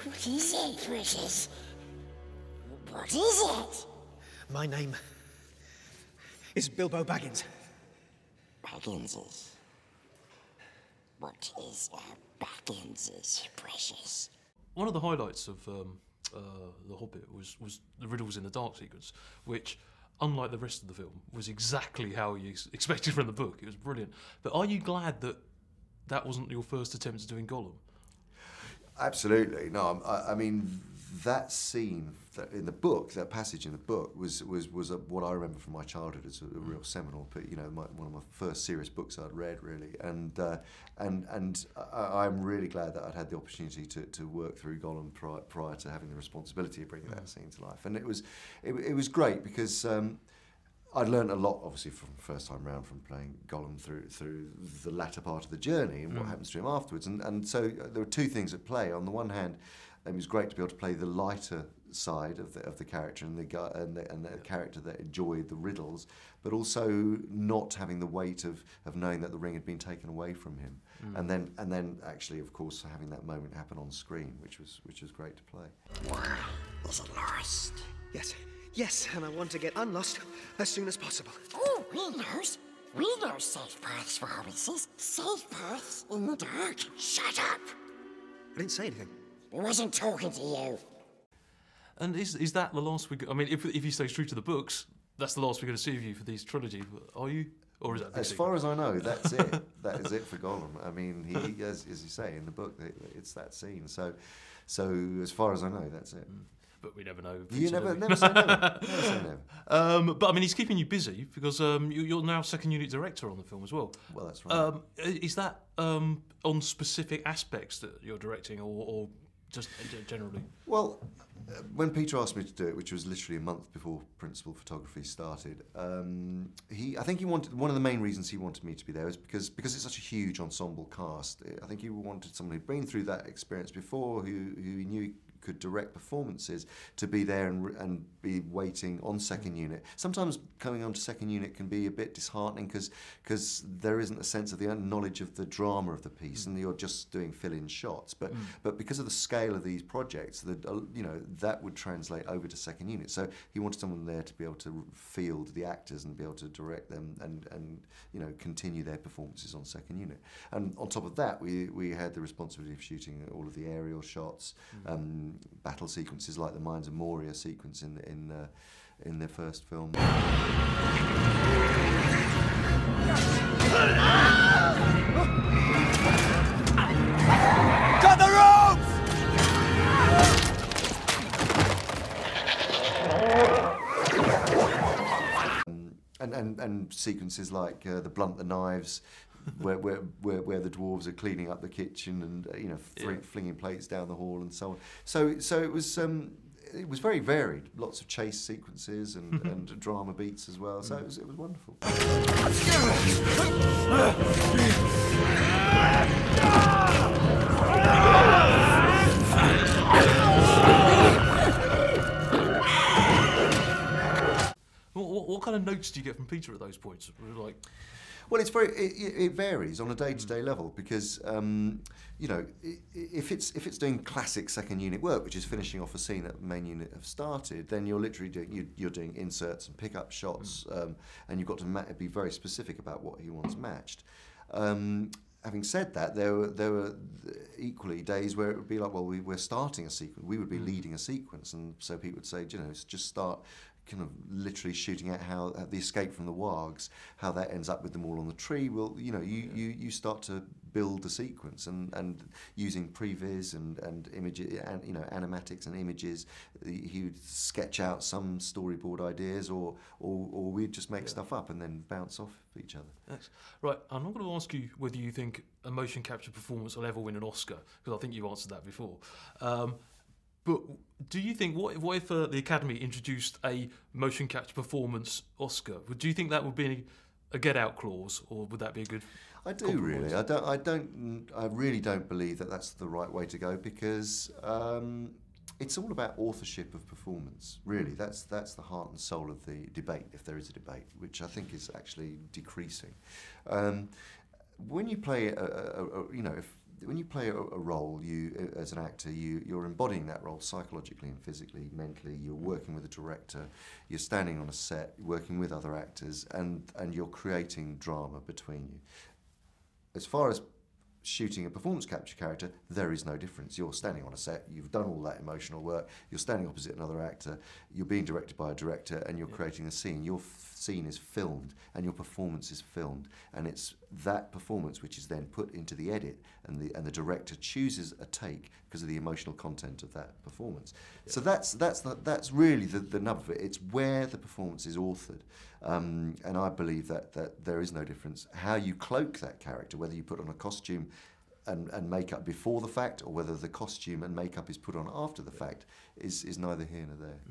What is it, precious? What is it? My name is Bilbo Baggins. Bagginses. What is a Bagginses, precious? One of the highlights of The Hobbit was the riddles in the dark sequence, which, unlike the rest of the film, was exactly how you expected from the book. It was brilliant. But are you glad that that wasn't your first attempt at doing Gollum? Absolutely. No, I mean, that scene in the book, that passage in the book, was what I remember from my childhood as a real seminal. But you know, one of my first serious books I'd read, really, and I'm really glad that I'd had the opportunity to work through Gollum prior to having the responsibility of bringing that scene to life. And it was great because I'd learned a lot, obviously, from first time round from playing Gollum through the latter part of the journey and what happens to him afterwards. And so there were two things at play. On the one hand, it was great to be able to play the lighter side of the character and the character that enjoyed the riddles, but also not having the weight of knowing that the ring had been taken away from him, and then actually, of course, having that moment happen on screen, which was great to play. Why is it lost? Yes, and I want to get unlost as soon as possible. Oh, we knows. We know safe paths for hobbitses. Safe paths in the dark. Shut up! I didn't say anything. I wasn't talking to you. And is that the last I mean, if you stay true to the books, that's the last we're going to see of you for these trilogy. Are you? Or is that as far as I know, that's it. That is it for Gollum. I mean, he as you say in the book, it's that scene. So as far as I know, that's it. But we never know. You never say never. Never say never. But I mean, he's keeping you busy because you're now second unit director on the film as well. Well, that's right. Is that on specific aspects that you're directing, or just generally? Well, when Peter asked me to do it, which was literally a month before principal photography started, I think he wanted, one of the main reasons he wanted me to be there was because it's such a huge ensemble cast. I think he wanted someone who'd been through that experience before, who he knew could direct performances, to be there and be waiting on second unit. Sometimes coming on to second unit can be a bit disheartening because there isn't a sense of the knowledge of the drama of the piece, and you're just doing fill-in shots. But because of the scale of these projects, that would translate over to second unit. So he wanted someone there to be able to field the actors and be able to direct them and continue their performances on second unit. And on top of that, we had the responsibility of shooting all of the aerial shots. Battle sequences like the Mines of Moria sequence in their first film. Cut the ropes! And sequences like the Blunt the Knives, where the dwarves are cleaning up the kitchen and flinging plates down the hall and so on. So it was very varied. Lots of chase sequences and drama beats as well. So it was wonderful. What kind of notes do you get from Peter at those points? Like, well, it varies on a day-to-day level because if it's doing classic second unit work, which is finishing off a scene that the main unit have started, then you're literally doing inserts and pick-up shots, and you've got to be very specific about what he wants matched. Having said that, there were equally days where it would be like, well, we're starting a sequence. We would be leading a sequence, and so people would say, just start kind of literally shooting at how the escape from the wargs, how that ends up with them all on the tree. Well, you start to build the sequence and using previs and images and animatics and images. He would sketch out some storyboard ideas, or we'd just make stuff up and then bounce off each other. Yes. Right, I'm not going to ask you whether you think a motion capture performance will ever win an Oscar, because I think you've answered that before. But do you think, what if the Academy introduced a motion capture performance Oscar? Do you think that would be a get-out clause, or would that be a good? I do really. I really don't believe that that's the right way to go, because it's all about authorship of performance. Really, that's the heart and soul of the debate, if there is a debate, which I think is actually decreasing. When you play, when you play a role, you as an actor, you're embodying that role psychologically and physically, mentally. You're working with a director, you're standing on a set, working with other actors, and you're creating drama between you. As far as shooting a performance capture character, there is no difference. You're standing on a set, you've done all that emotional work, you're standing opposite another actor, you're being directed by a director, and you're creating a scene. Your scene is filmed, and your performance is filmed, and it's that performance which is then put into the edit, and the director chooses a take because of the emotional content of that performance. Yeah. So that's really the nub of it. It's where the performance is authored, and I believe that there is no difference. How you cloak that character, whether you put on a costume and makeup before the fact, or whether the costume and makeup is put on after the fact, is neither here nor there.